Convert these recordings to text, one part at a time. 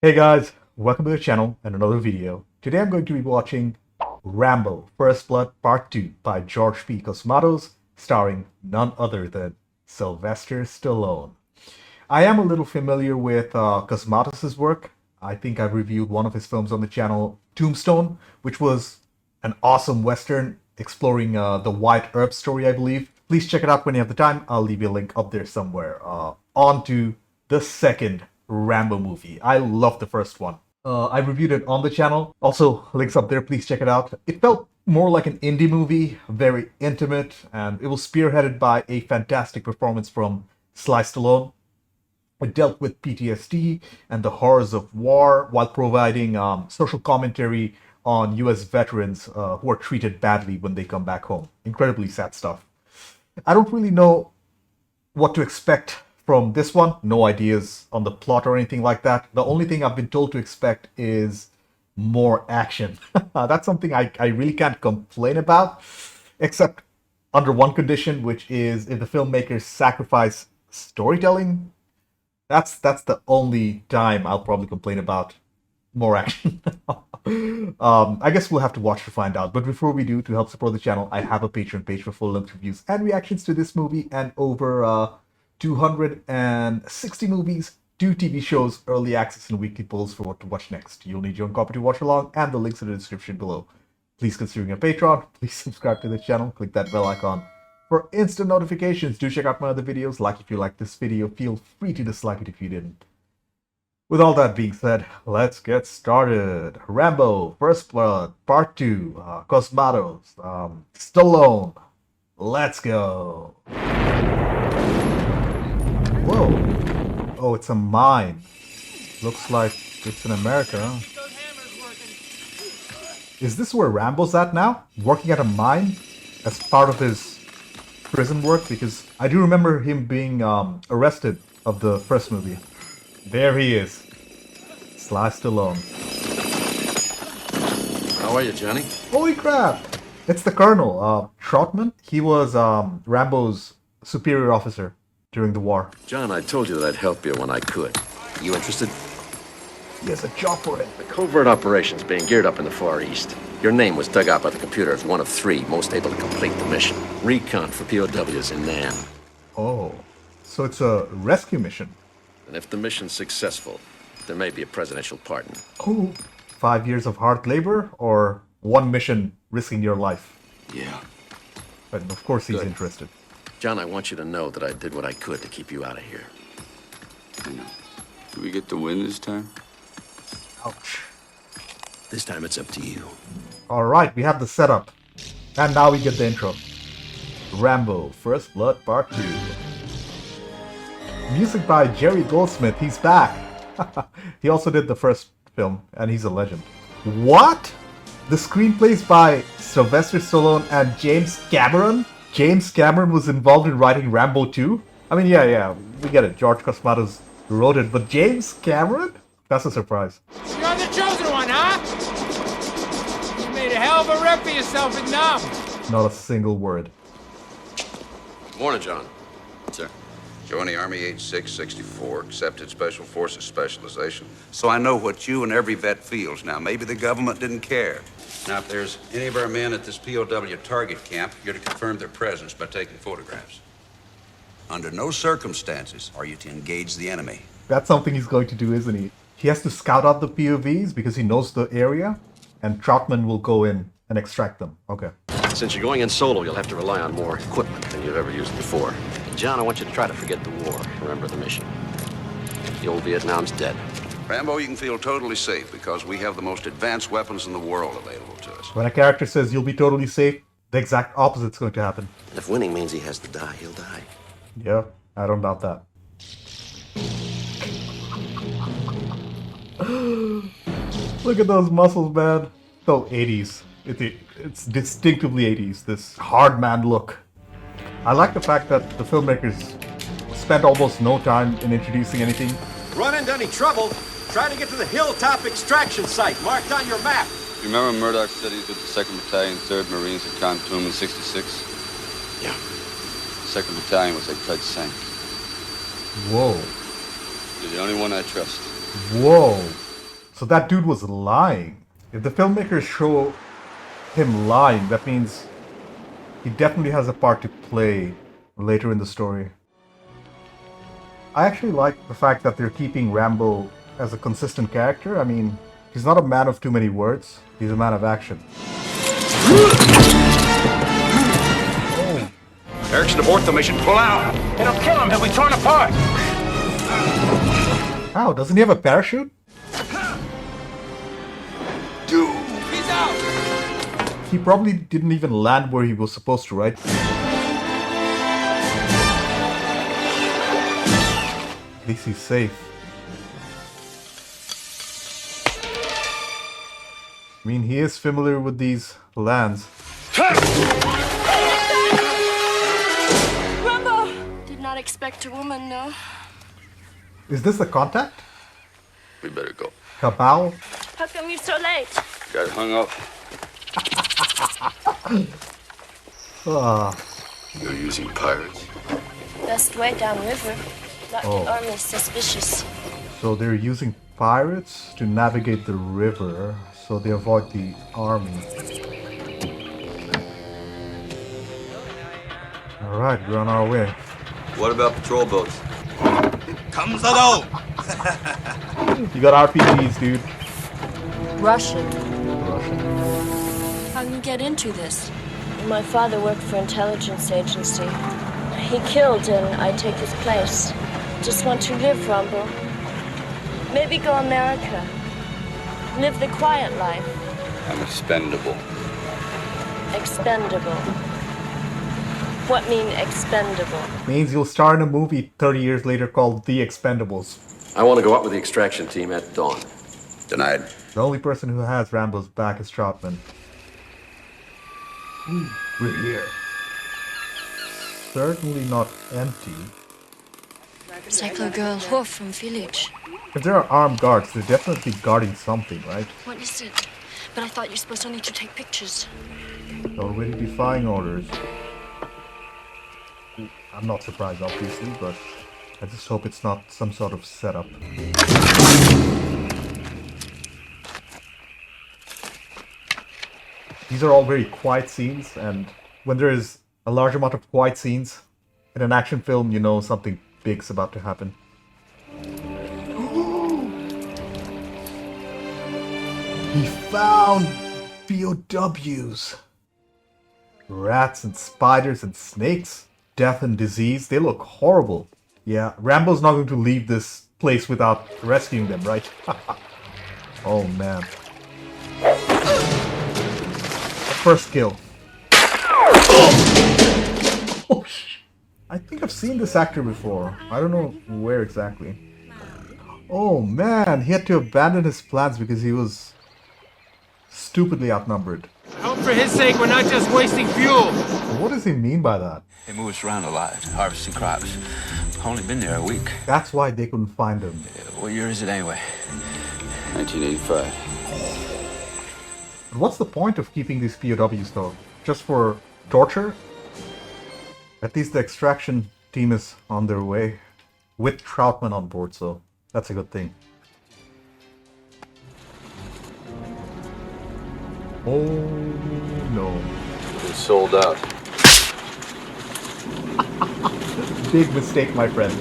Hey guys, welcome to the channel and another video. Today I'm going to be watching Rambo First Blood Part 2 by George P. Cosmatos, starring none other than Sylvester Stallone. I am a little familiar with Cosmatos' work. I think I've reviewed one of his films on the channel, Tombstone, which was an awesome Western exploring the White Herb story, I believe. Please check it out when you have the time. I'll leave you a link up there somewhere. On to the second Rambo movie. I love the first one. I reviewed it on the channel. Also, links up there. Please check it out. It felt more like an indie movie, very intimate, and it was spearheaded by a fantastic performance from Sly Stallone. It dealt with PTSD and the horrors of war while providing social commentary on US veterans who are treated badly when they come back home. Incredibly sad stuff. I don't really know what to expect from this one. No ideas on the plot or anything like that. The only thing I've been told to expect is more action. That's something I really can't complain about, except under one condition, which is if the filmmakers sacrifice storytelling. That's the only time I'll probably complain about more action. I guess we'll have to watch to find out. But before we do, to help support the channel, I have a Patreon page for full-length reviews and reactions to this movie and over 260 movies, 2 TV shows, early access, and weekly polls for what to watch next. You'll need your own copy to watch along, and the links in the description below. Please consider being a Patreon. Please subscribe to the channel. Click that bell icon for instant notifications. Do check out my other videos. Like if you liked this video. Feel free to dislike it if you didn't. With all that being said, let's get started. Rambo, First Blood, Part 2, Cosmatos, Stallone. Let's go. Whoa. Oh, it's a mine. Looks like it's in America. Huh? Is this where Rambo's at now? Working at a mine as part of his prison work? Because I do remember him being arrested of the first movie. There he is. Sly Stallone. How are you, Johnny? Holy crap! It's the Colonel, Troutman. He was Rambo's superior officer during the war. John, I told you that I'd help you when I could. You interested? He has a job for it. The covert operation's being geared up in the Far East. Your name was dug out by the computer as one of 3 most able to complete the mission. Recon for POWs in Nam. Oh, so it's a rescue mission. And if the mission's successful, there may be a presidential pardon. Oh, 5 years of hard labor or 1 mission risking your life? Yeah. But of course he's Good. interested. John, I want you to know that I did what I could to keep you out of here. I know. Do we get to win this time? Ouch. This time it's up to you. Alright, we have the setup. And now we get the intro. Rambo, First Blood Part 2. Music by Jerry Goldsmith, he's back! He also did the first film, and he's a legend. What? The screenplays by Sylvester Stallone and James Cameron? James Cameron was involved in writing Rambo 2? I mean, yeah, we get it. George Cosmatos wrote it, but James Cameron? That's a surprise. You're the chosen one, huh? You made a hell of a rep for yourself at Nam. Not a single word. Morning, John. Sir. Joined the Army age 664, accepted Special Forces specialization. So I know what you and every vet feels now. Maybe the government didn't care. Now, if there's any of our men at this POW target camp, you're to confirm their presence by taking photographs. Under no circumstances are you to engage the enemy. That's something he's going to do, isn't he? He has to scout out the POVs because he knows the area, and Troutman will go in and extract them. Okay. Since you're going in solo, you'll have to rely on more equipment than you've ever used before. John, I want you to try to forget the war. Remember the mission. The old Vietnam's dead. Rambo, you can feel totally safe because we have the most advanced weapons in the world available to us. When a character says you'll be totally safe, the exact opposite's going to happen. And if winning means he has to die, he'll die. Yeah, I don't doubt that. Look at those muscles, man. So 80s. It's distinctively 80s, this hard man look. I like the fact that the filmmakers spent almost no time in introducing anything. Run into any trouble, try to get to the hilltop extraction site marked on your map. You remember Murdoch said he's with the 2nd Battalion, 3rd Marines at Khartoum in 66? Yeah. 2nd Battalion was a pledge sank. Whoa. You're the only one I trust. Whoa. So that dude was lying. If the filmmakers show him lying, that means he definitely has a part to play later in the story. I actually like the fact that they're keeping Rambo as a consistent character. I mean, he's not a man of too many words, he's a man of action. Eric should abort the mission. Pull out. It'll kill him. He'll be torn apart. How? Doesn't he have a parachute? Dude, he's out. He probably didn't even land where he was supposed to, right? At least he's safe. I mean, he is familiar with these lands. Rambo! Did not expect a woman, no. Is this the contact? We better go. Cabal? How come you're so late? Got hung up. Ah, You're using pirates? Best way downriver. Not Oh. the army's suspicious. so they're using pirates to navigate the river, so they avoid the army. Alright, we're on our way. What about patrol boats? You got RPGs, dude. Russian. Russian. How can you get into this? My father worked for intelligence agency. He killed and I take his place. Just want to live, Rambo. Maybe go America. Live the quiet life. I'm expendable. Expendable. What mean expendable? Means you'll star in a movie 30 years later called The Expendables. I want to go out with the extraction team at dawn. Denied. The only person who has Rambo's back is Trotman. We're here. Certainly not empty. Psycho girl whore from village. If there are armed guards, they're definitely guarding something, right? What is it? But I thought you're supposed only to take pictures. Already defying orders. I'm not surprised, obviously, but I just hope it's not some sort of setup. These are all very quiet scenes, and when there is a large amount of quiet scenes in an action film, you know something big's about to happen. He found POWs! Rats and spiders and snakes, death and disease, they look horrible. Yeah, Rambo's not going to leave this place without rescuing them, right? Oh man. First kill. Oh, I think I've seen this actor before. I don't know where exactly. Oh man, he had to abandon his plans because he was stupidly outnumbered. I hope for his sake we're not just wasting fuel. What does he mean by that? They move us around a lot, harvesting crops. Only been there a week. That's why they couldn't find him. What year is it anyway? 1985. But what's the point of keeping these POWs though? Just for torture? At least the extraction team is on their way. With Troutman on board, so that's a good thing. Oh no. It's sold out. Big mistake, my friend.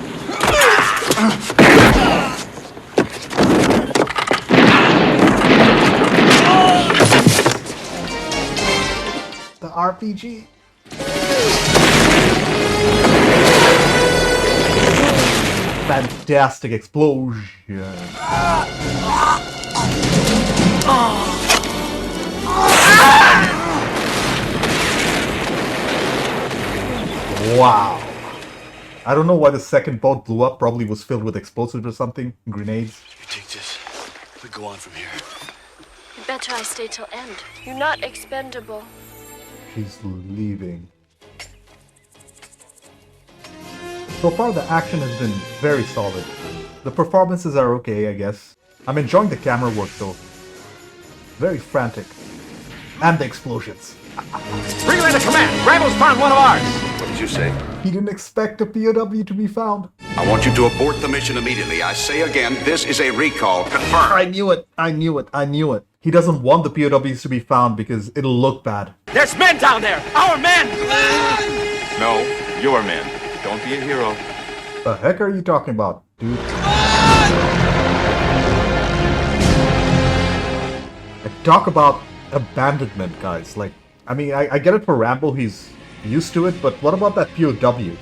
The RPG. Fantastic explosion. Wow. I don't know why the second boat blew up. Probably was filled with explosives or something. Grenades. You take this. We go on from here. You better I stay till end. You're not expendable. She's leaving. So far the action has been very solid. The performances are okay, I guess. I'm enjoying the camera work though. Very frantic. And the explosions. Bring him into command. Rambo's found one of ours. What did you say? He didn't expect a POW to be found. I want you to abort the mission immediately. I say again, this is a recall. Confirmed. I knew it. I knew it. I knew it. He doesn't want the POWs to be found because it'll look bad. There's men down there. Our men. No, your man. Don't be a hero. The heck are you talking about, dude? Talk about abandonment, guys. Like, I mean, I get it for Rambo, he's used to it, but what about that POW?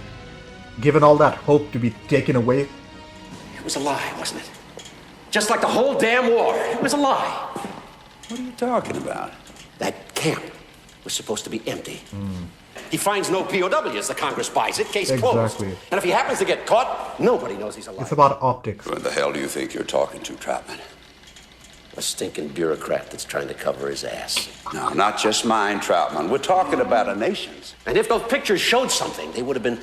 Given all that hope to be taken away? It was a lie, wasn't it? Just like the whole damn war. It was a lie. What are you talking about? That camp was supposed to be empty. He finds no POWs. The Congress buys it. Case closed. Exactly. And if he happens to get caught, nobody knows he's alive. It's about optics. Who the hell do you think you're talking to, Troutman? A stinking bureaucrat that's trying to cover his ass. No, not just mine, Troutman. We're talking about a nation's. And if those pictures showed something, they would have been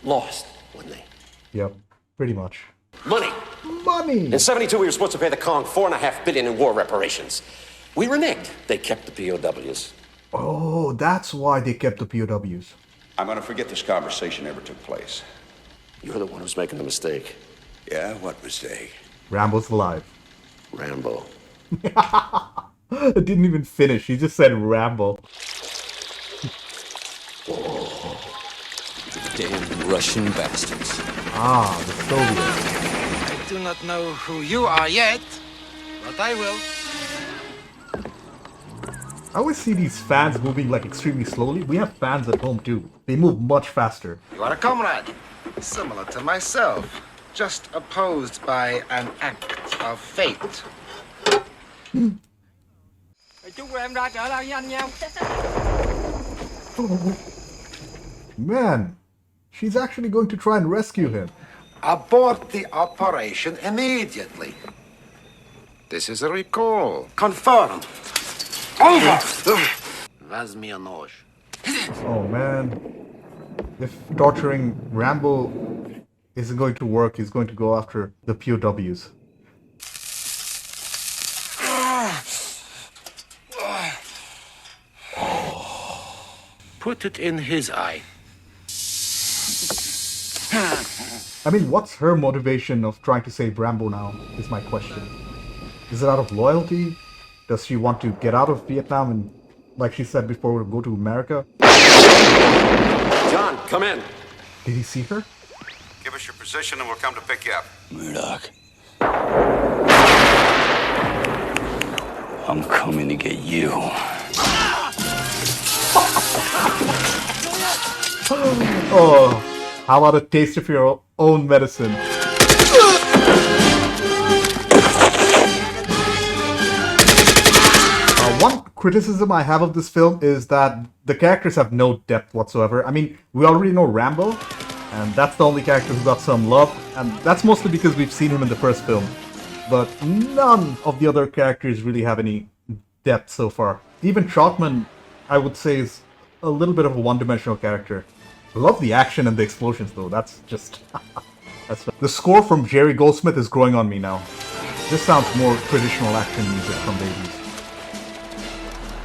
lost, wouldn't they? Yep, pretty much. Money. Money! In 72, we were supposed to pay the Kong $4.5 billion in war reparations. We reneged. They kept the POWs. Oh, that's why they kept the POWs. I'm going to forget this conversation ever took place. You're the one who's making the mistake. Yeah, what mistake? Rambo's alive. Rambo. It didn't even finish. He just said Rambo. Damn Russian bastards. Ah, the Soviets. I do not know who you are yet, but I will. I always see these fans moving like extremely slowly. We have fans at home too. They move much faster. You are a comrade, similar to myself, just opposed by an act of fate. Chúc em ra trở lại với anh nhau. Man, she's actually going to try and rescue him. Abort the operation immediately. This is a recall. Confirmed. Over! Возьми нож. Oh man. If torturing Rambo isn't going to work, he's going to go after the POWs. Put it in his eye. I mean, what's her motivation of trying to save Rambo now, is my question. Is it out of loyalty? Does she want to get out of Vietnam and, like she said before, go to America? John, come in. Did he see her? Give us your position and we'll come to pick you up. Murdoch. I'm coming to get you. Oh, how about a taste of your own medicine? One criticism I have of this film is that the characters have no depth whatsoever. I mean, we already know Rambo, and that's the only character who got some love, and that's mostly because we've seen him in the first film. But none of the other characters really have any depth so far. Even Troutman, I would say, is a little bit of a one-dimensional character. Love the action and the explosions, though. That's just... the score from Jerry Goldsmith is growing on me now. This sounds more traditional action music from the 80s.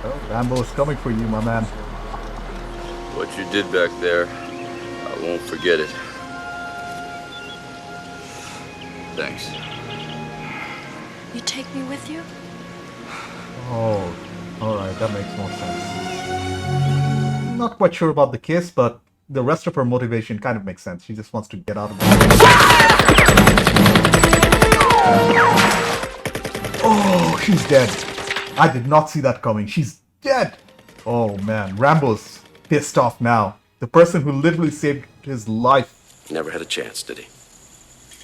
Oh, Rambo is coming for you, my man. What you did back there, I won't forget it. Thanks. You take me with you? Oh, alright, that makes more sense. Not quite sure about the kiss, but the rest of her motivation kind of makes sense. She just wants to get out of there. Oh, she's dead. I did not see that coming. She's dead. Oh man, Rambo's pissed off now. The person who literally saved his life. Never had a chance, did he?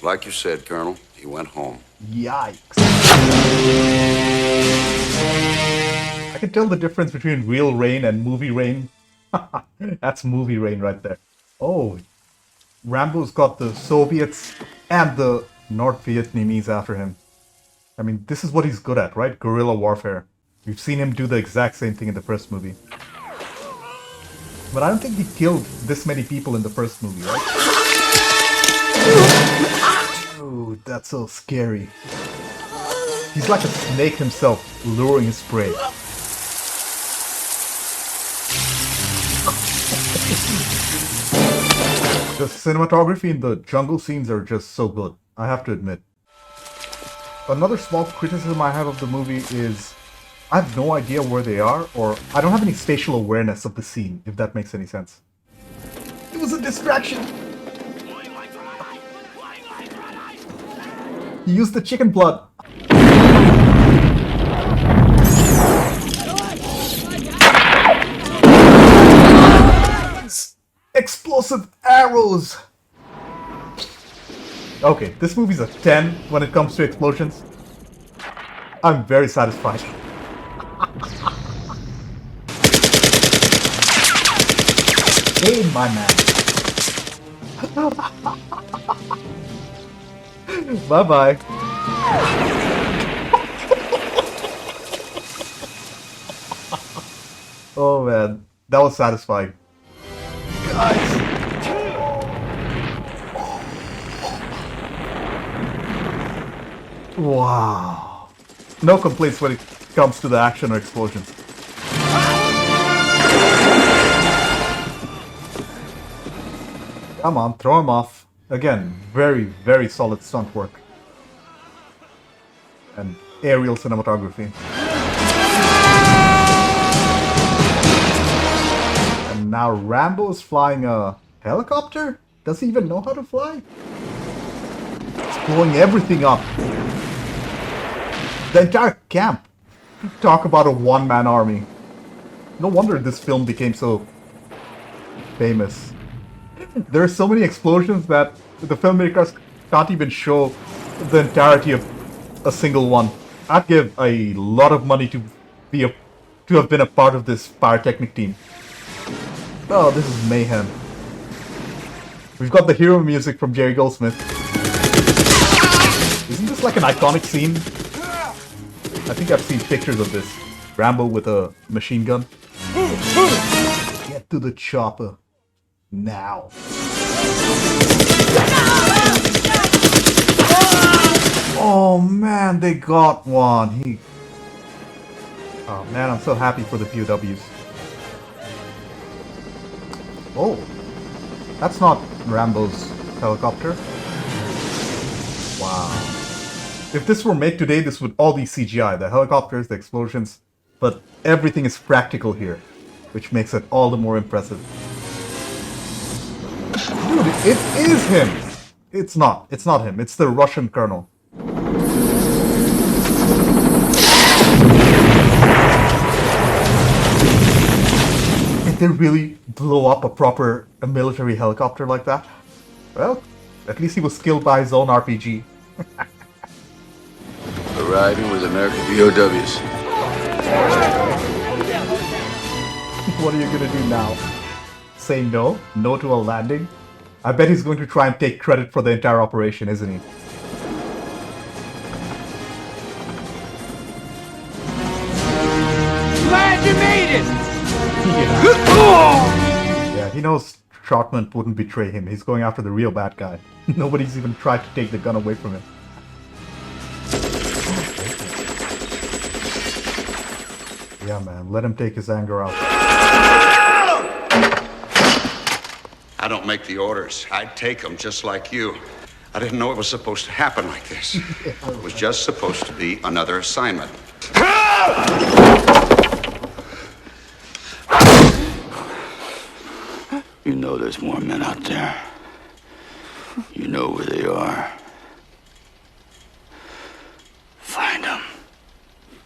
Like you said, Colonel, he went home. Yikes. I can tell the difference between real rain and movie rain. That's movie rain right there. Oh, Rambo's got the Soviets and the North Vietnamese after him. I mean, this is what he's good at, right? Guerrilla warfare. We've seen him do the exact same thing in the first movie. But I don't think he killed this many people in the first movie, right? Dude, that's so scary. He's like a snake himself, luring his prey. The cinematography in the jungle scenes are just so good, I have to admit. Another small criticism I have of the movie is I have no idea where they are, or I don't have any spatial awareness of the scene, if that makes any sense. It was a distraction! He used the chicken blood! Explosive arrows! Okay, this movie's a 10 when it comes to explosions. I'm very satisfied. Hey, my man. Bye-bye. Oh man, that was satisfying. Guys. Wow. No complaints when it comes to the action or explosions. Come on, throw him off. Again, very, very solid stunt work. And aerial cinematography. And now Rambo is flying a helicopter? Does he even know how to fly? It's blowing everything up. The entire camp. Talk about a one-man army. No wonder this film became so famous. There are so many explosions that the filmmakers can't even show the entirety of a single one. I'd give a lot of money to have been a part of this pyrotechnic team. Oh, this is mayhem. We've got the hero music from Jerry Goldsmith. Isn't this like an iconic scene? I think I've seen pictures of this. Rambo with a machine gun. Get to the chopper. Now. Oh man, they got one. Oh man, I'm so happy for the POWs. Oh, that's not Rambo's helicopter. Wow. If this were made today, this would all be CGI. The helicopters, the explosions, but everything is practical here, which makes it all the more impressive. Dude, it is him! It's not him. It's the Russian colonel. Did they really blow up a military helicopter like that? Well, at least he was skilled by his own RPG. Arriving with American POWs. What are you gonna do now? Say no? No to a landing? I bet he's going to try and take credit for the entire operation, isn't he? Glad you made it! Yeah, he knows Trotman wouldn't betray him. He's going after the real bad guy. Nobody's even tried to take the gun away from him. Yeah, man, let him take his anger out. I don't make the orders. I'd take them just like you. I didn't know it was supposed to happen like this. It was just supposed to be another assignment. You know there's more men out there. You know where they are. Find them,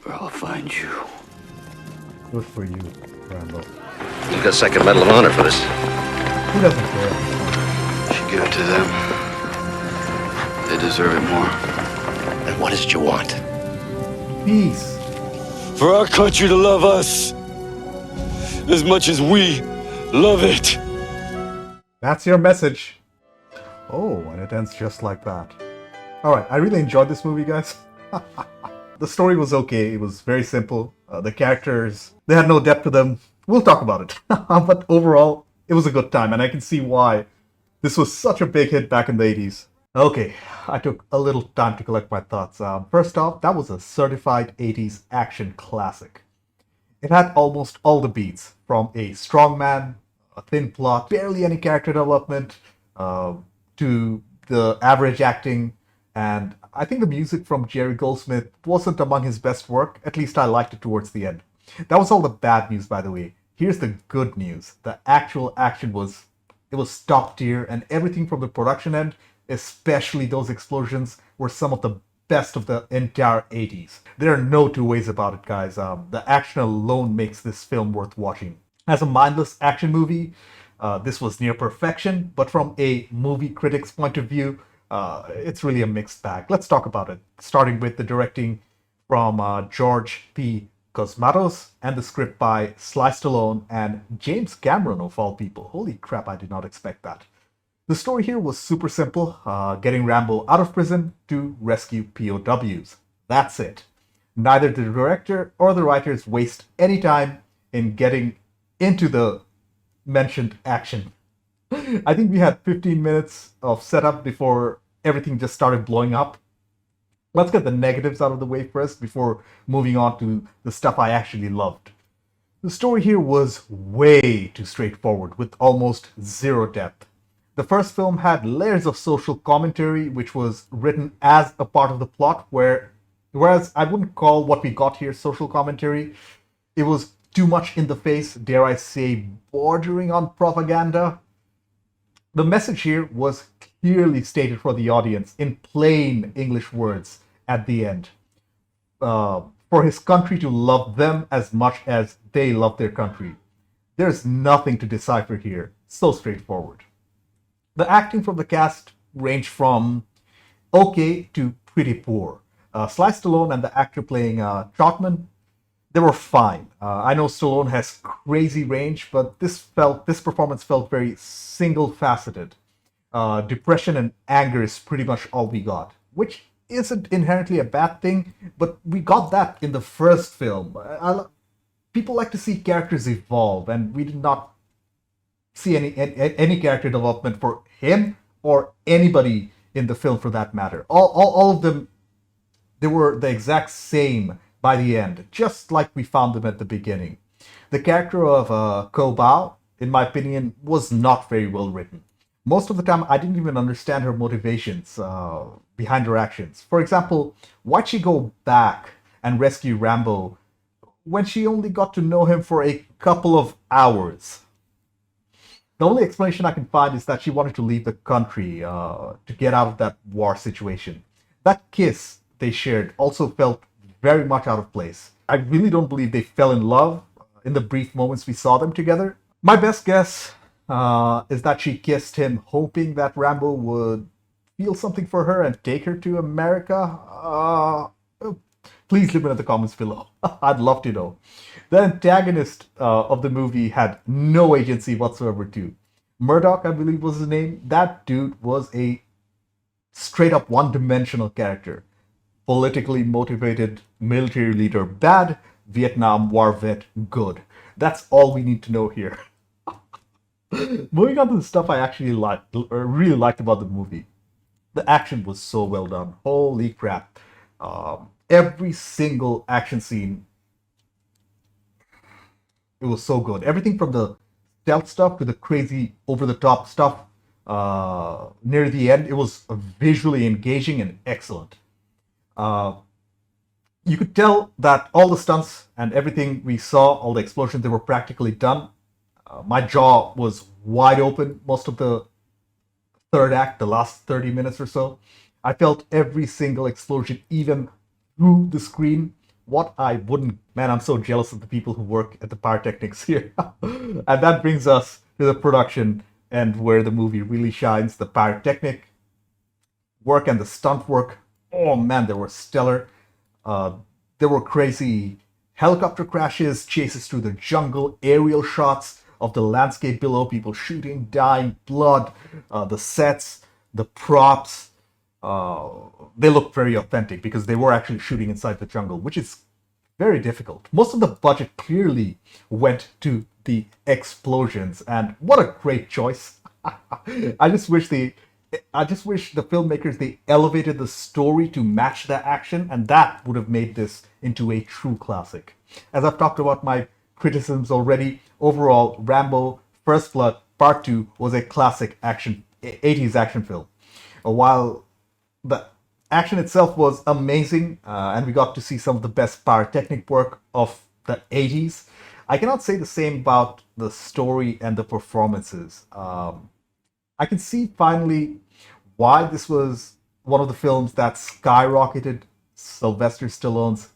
or I'll find you. Good for you, Rambo. You got second medal of honor for this. He doesn't care. Should give it to them. They deserve it more. And what is it you want? Peace. For our country to love us as much as we love it. That's your message. Oh, and it ends just like that. Alright, I really enjoyed this movie, guys. The story was okay. It was very simple. The characters, they had no depth to them. We'll talk about it. But overall, it was a good time, and I can see why this was such a big hit back in the 80s. Okay, I took a little time to collect my thoughts. First off, that was a certified 80s action classic. It had almost all the beats, from a strong man, a thin plot, barely any character development, to the average acting, and I think the music from Jerry Goldsmith wasn't among his best work. At least I liked it towards the end. That was all the bad news, by the way. Here's the good news. The actual action was top tier, and everything from the production end, especially those explosions, were some of the best of the entire 80s. There are no two ways about it, guys. The action alone makes this film worth watching. As a mindless action movie, this was near perfection, but from a movie critic's point of view, it's really a mixed bag. Let's talk about it, starting with the directing from George P. Cosmatos and the script by Sly Stallone and James Cameron, of all people. Holy crap, I did not expect that. The story here was super simple, getting Rambo out of prison to rescue POWs. That's it. Neither the director or the writers waste any time in getting into the mentioned action. I think we had 15 minutes of setup before everything just started blowing up. Let's get the negatives out of the way first before moving on to the stuff I actually loved. The story here was way too straightforward with almost zero depth. The first film had layers of social commentary which was written as a part of the plot, whereas I wouldn't call what we got here social commentary. It was too much in the face, dare I say, bordering on propaganda. The message here was clearly stated for the audience in plain English words at the end. For his country to love them as much as they love their country. There's nothing to decipher here. So straightforward. The acting from the cast ranged from okay to pretty poor. Sly Stallone and the actor playing Trotman, they were fine. I know Stallone has crazy range, but this performance felt very single-faceted. Depression and anger is pretty much all we got, which isn't inherently a bad thing, but we got that in the first film. People like to see characters evolve, and we did not see any character development for him or anybody in the film for that matter. All of them, they were the exact same by the end, just like we found them at the beginning. The character of Ko Bao, in my opinion, was not very well written. Most of the time, I didn't even understand her motivations behind her actions. For example, why'd she go back and rescue Rambo when she only got to know him for a couple of hours? The only explanation I can find is that she wanted to leave the country to get out of that war situation. That kiss they shared also felt very much out of place. I really don't believe they fell in love in the brief moments we saw them together. My best guess is that she kissed him hoping that Rambo would feel something for her and take her to America. Please leave it in the comments below. I'd love to know. The antagonist of the movie had no agency whatsoever too. Murdoch, I believe was his name. That dude was a straight up one-dimensional character. Politically motivated military leader bad, Vietnam War vet good. That's all we need to know here. Moving on to the stuff I actually really liked about the movie. The action was so well done. Holy crap. Every single action scene, it was so good. Everything from the stealth stuff to the crazy over-the-top stuff near the end, it was visually engaging and excellent. You could tell that all the stunts and everything we saw, all the explosions, they were practically done. My jaw was wide open most of the third act, the last 30 minutes or so. I felt every single explosion, even through the screen. What I wouldn't... Man, I'm so jealous of the people who work at the pyrotechnics here. And that brings us to the production and where the movie really shines. The pyrotechnic work and the stunt work. Oh man, they were stellar. There were crazy helicopter crashes, chases through the jungle, aerial shots of the landscape below, people shooting, dying, blood, the sets, the props. They look very authentic because they were actually shooting inside the jungle, which is very difficult. Most of the budget clearly went to the explosions, and what a great choice. I just wish the filmmakers, they elevated the story to match the action, and that would have made this into a true classic. As I've talked about my criticisms already, overall, Rambo First Blood Part 2 was a classic action 80s action film. While the action itself was amazing, and we got to see some of the best pyrotechnic work of the 80s, I cannot say the same about the story and the performances. I can see finally why this was one of the films that skyrocketed Sylvester Stallone's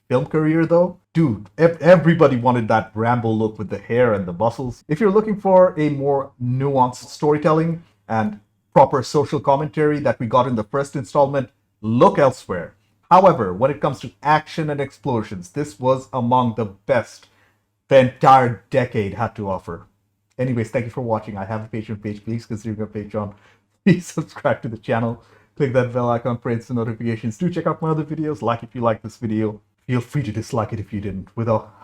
film career, though. Dude, everybody wanted that Rambo look with the hair and the muscles. If you're looking for a more nuanced storytelling and proper social commentary that we got in the first installment, look elsewhere. However, when it comes to action and explosions, this was among the best the entire decade had to offer. Anyways, thank you for watching. I have a Patreon page. Please consider your Patreon. Please subscribe to the channel. Click that bell icon for instant notifications. Do check out my other videos. Like if you like this video. Feel free to dislike it if you didn't. Not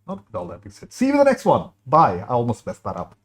with all that being said. See you in the next one. Bye. I almost messed that up.